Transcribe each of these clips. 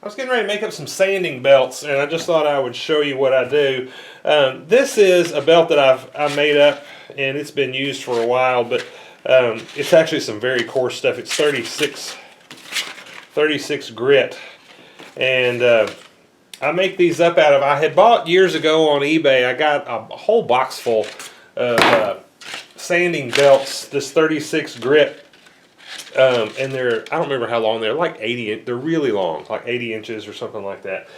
I was getting ready to make up some sanding belts, and I just thought I would show you what I do. This is a belt that I made up, and it's been used for a while, but it's actually some very coarse stuff. It's 36 grit, and I make these up out of, I had bought years ago on eBay, I got a whole box full of sanding belts, this 36 grit. And they're, I don't remember how long they're, like 80, they're really long, like 80 inches or something like that.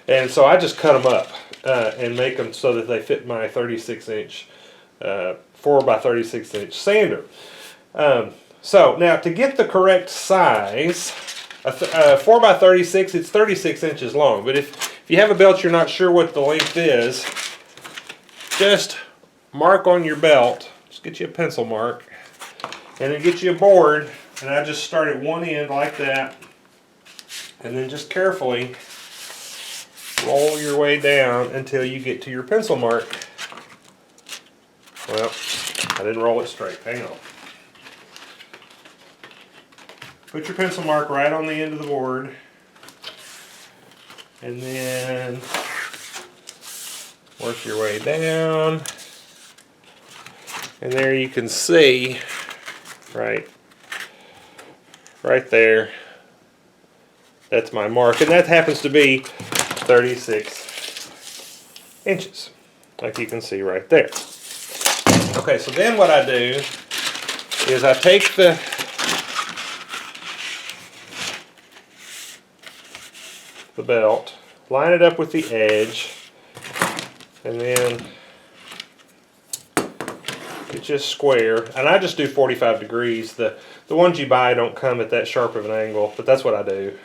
And so I just cut them up and make them so that they fit my 36 inch, 4 by 36 inch sander. So now to get the correct size, 4 by 36, it's 36 inches long. But if you have a belt you're not sure what the length is, just mark on your belt, just get you a pencil mark, and then get you a board. And I just start at one end like that, and then just carefully roll your way down until you get to your pencil mark. Well, I didn't roll it straight. Hang on. Put your pencil mark right on the end of the board, and then work your way down. And there you can see, right there, that's my mark, and that happens to be 36 inches, like you can see right there. Okay, so then what I do is I take the belt, line it up with the edge, and then it's just square, and I just do 45 degrees. The ones you buy don't come at that sharp of an angle, but that's what I do.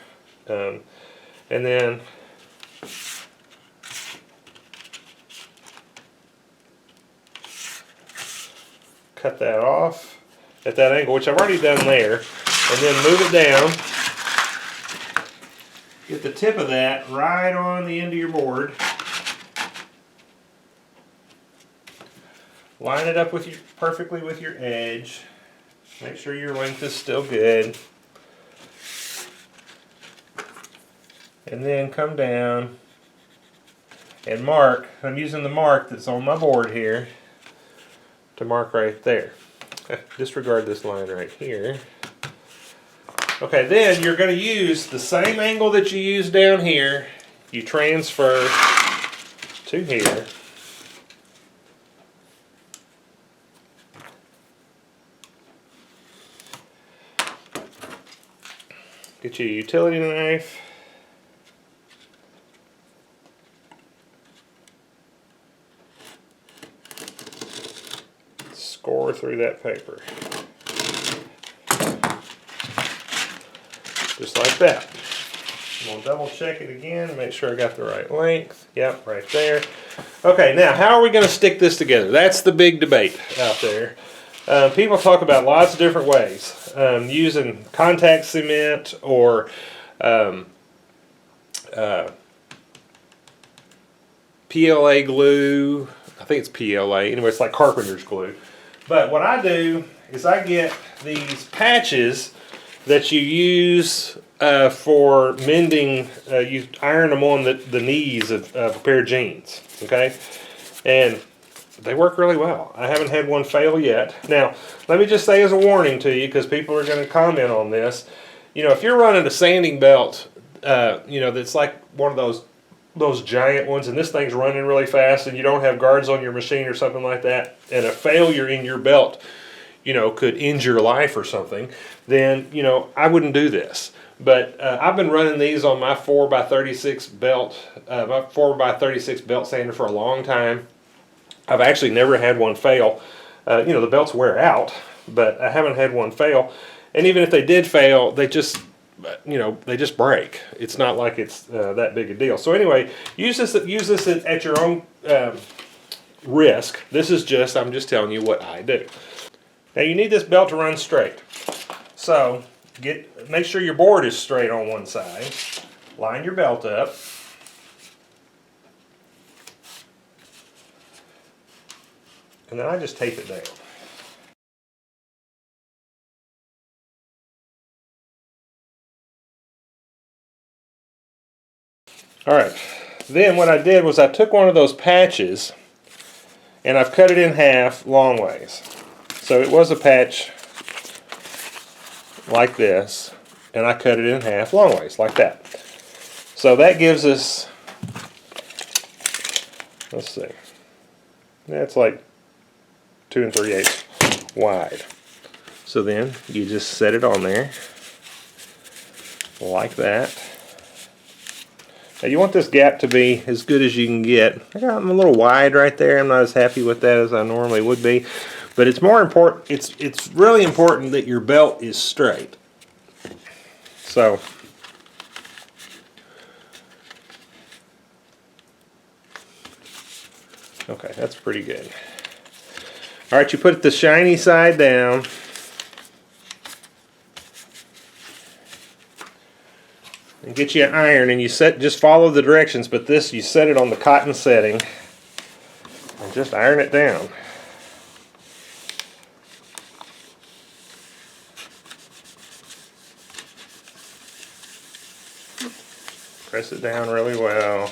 And then cut that off at that angle, which I've already done there, and then move it down. Get the tip of that right on the end of your board. Line it up with your, perfectly with your edge. Make sure your length is still good. And then come down and mark. I'm using the mark that's on my board here to mark right there. Disregard this line right here. Okay, then you're going to use the same angle that you use down here. You transfer to here. Get your utility knife. Score through that paper. Just like that. I'm going to double check it again and make sure I got the right length. Yep, right there. Okay, now how are we going to stick this together? That's the big debate out there. People talk about lots of different ways, using contact cement or PLA glue. I think it's PLA. Anyway, it's like carpenter's glue. But what I do is I get these patches that you use for mending. You iron them on the knees of a pair of jeans. Okay, and they work really well. I haven't had one fail yet. Now, let me just say as a warning to you, because people are going to comment on this. You know, if you're running a sanding belt, you know, that's like one of those giant ones, and this thing's running really fast, and you don't have guards on your machine or something like that, and a failure in your belt, you know, could end your life or something, then, you know, I wouldn't do this. But I've been running these on my 4 by 36 belt, my 4 by 36 belt sander for a long time. I've actually never had one fail. You know, the belts wear out, but I haven't had one fail. And even if they did fail, they just, you know, they just break. It's not like it's that big a deal. So anyway, use this at your own risk. This is just, I'm just telling you what I do. Now you need this belt to run straight. So make sure your board is straight on one side. Line your belt up. And then I just tape it down. Alright, then what I did was I took one of those patches and I've cut it in half long ways. So it was a patch like this, and I cut it in half long ways like that. So that gives us, let's see, that's like 2 3/8 wide. So then you just set it on there like that. Now you want this gap to be as good as you can get. I got them a little wide right there. I'm not as happy with that as I normally would be, but it's more important. It's really important that your belt is straight. So okay, that's pretty good. All right, you put the shiny side down. And get you an iron, and you just follow the directions, but this you set it on the cotton setting and just iron it down. Press it down really well.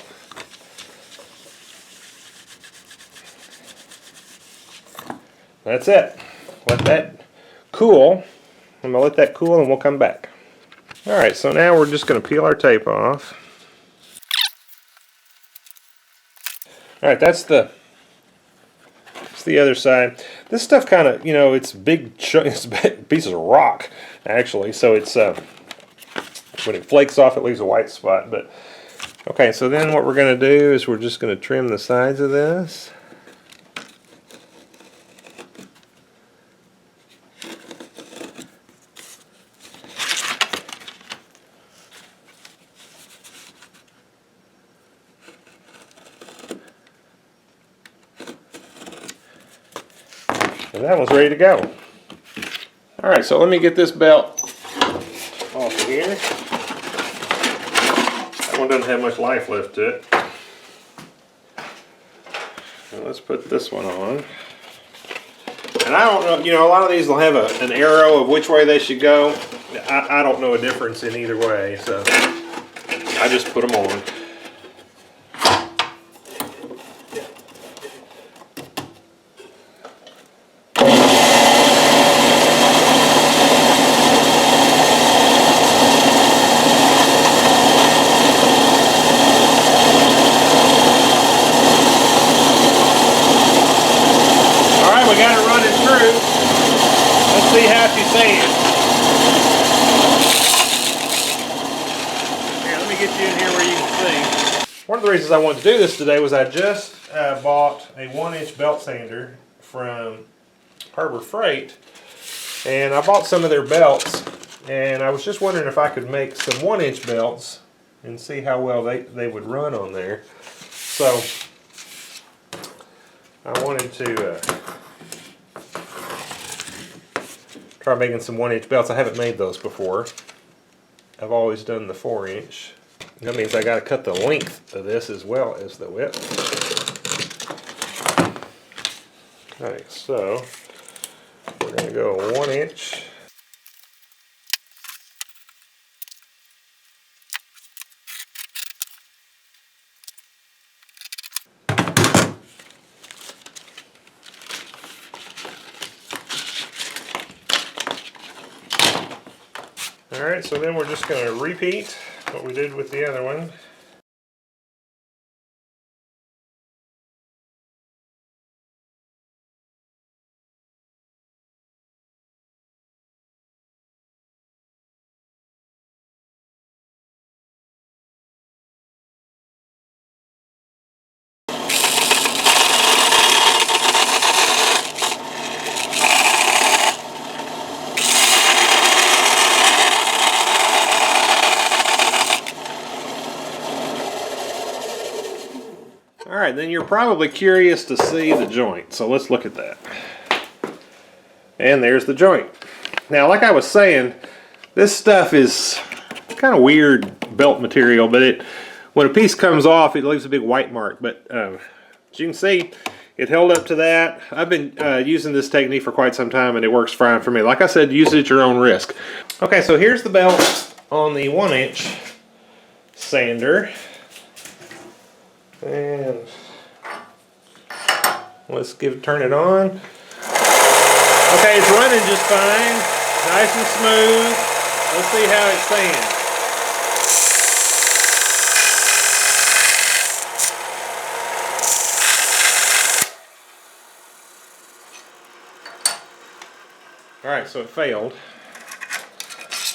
That's it. Let that cool. I'm going to let that cool and we'll come back. Alright, so now we're just going to peel our tape off. Alright, that's the other side. This stuff kind of, you know, it's big pieces of rock, actually, so it's, when it flakes off it leaves a white spot. But okay, so then what we're going to do is we're just going to trim the sides of this. And that one's ready to go. Alright, so let me get this belt off of here. That one doesn't have much life left to it. And let's put this one on. And I don't know, you know, a lot of these will have an arrow of which way they should go. I don't know a difference in either way, so I just put them on. We got it running through. Let's see how she's saying. Here, let me get you in here where you can see. One of the reasons I wanted to do this today was I just bought a 1-inch belt sander from Harbor Freight, and I bought some of their belts, and I was just wondering if I could make some 1-inch belts and see how well they would run on there. So I wanted to try making some 1-inch belts. I haven't made those before. I've always done the 4-inch. That means I got to cut the length of this as well as the width. Okay, so we're going to go 1-inch. Alright, so then we're just going to repeat what we did with the other one. Alright, then you're probably curious to see the joint, so let's look at that. And there's the joint. Now, like I was saying, this stuff is kind of weird belt material, but when a piece comes off, it leaves a big white mark. But as you can see, it held up to that. I've been using this technique for quite some time, and it works fine for me. Like I said, use it at your own risk. Okay, so here's the belt on the 1-inch sander. And let's turn it on. Okay, it's running just fine. Nice and smooth. Let's see how it's saying. Alright, so it failed.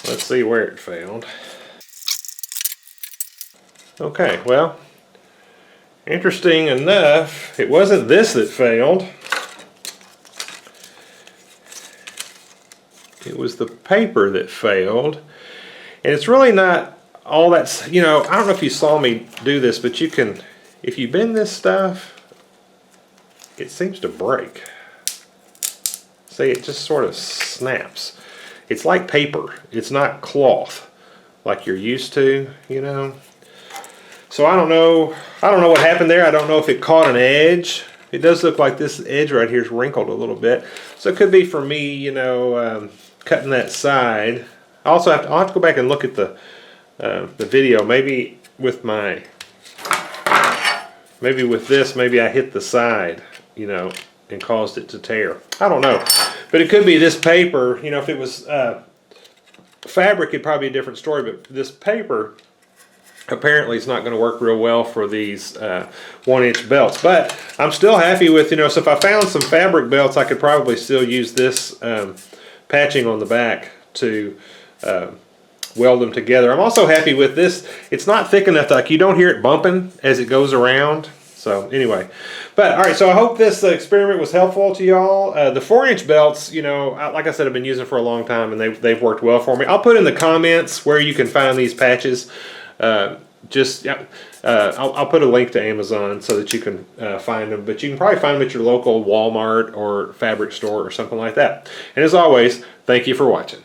Let's see where it failed. Okay, well, interesting enough, it wasn't this that failed. It was the paper that failed. And it's really not all that, you know, I don't know if you saw me do this, but you can, if you bend this stuff, it seems to break. See, it just sort of snaps. It's like paper. It's not cloth like you're used to, you know. So I don't know what happened there. I don't know if it caught an edge. It does look like this edge right here is wrinkled a little bit. So it could be for me, you know, cutting that side. I'll have to go back and look at the video. Maybe with this, maybe I hit the side, you know, and caused it to tear. I don't know. But it could be this paper, you know, if it was fabric, it'd probably be a different story, but this paper apparently it's not going to work real well for these 1-inch belts. But I'm still happy with, you know, so if I found some fabric belts, I could probably still use this patching on the back to weld them together. I'm also happy with this. It's not thick enough, like you don't hear it bumping as it goes around. So anyway, but all right, so I hope this experiment was helpful to y'all. The 4-inch belts, you know, like I said, I've been using for a long time and they've worked well for me. I'll put in the comments where you can find these patches. I'll put a link to Amazon so that you can find them, but you can probably find them at your local Walmart or fabric store or something like that. And as always, thank you for watching.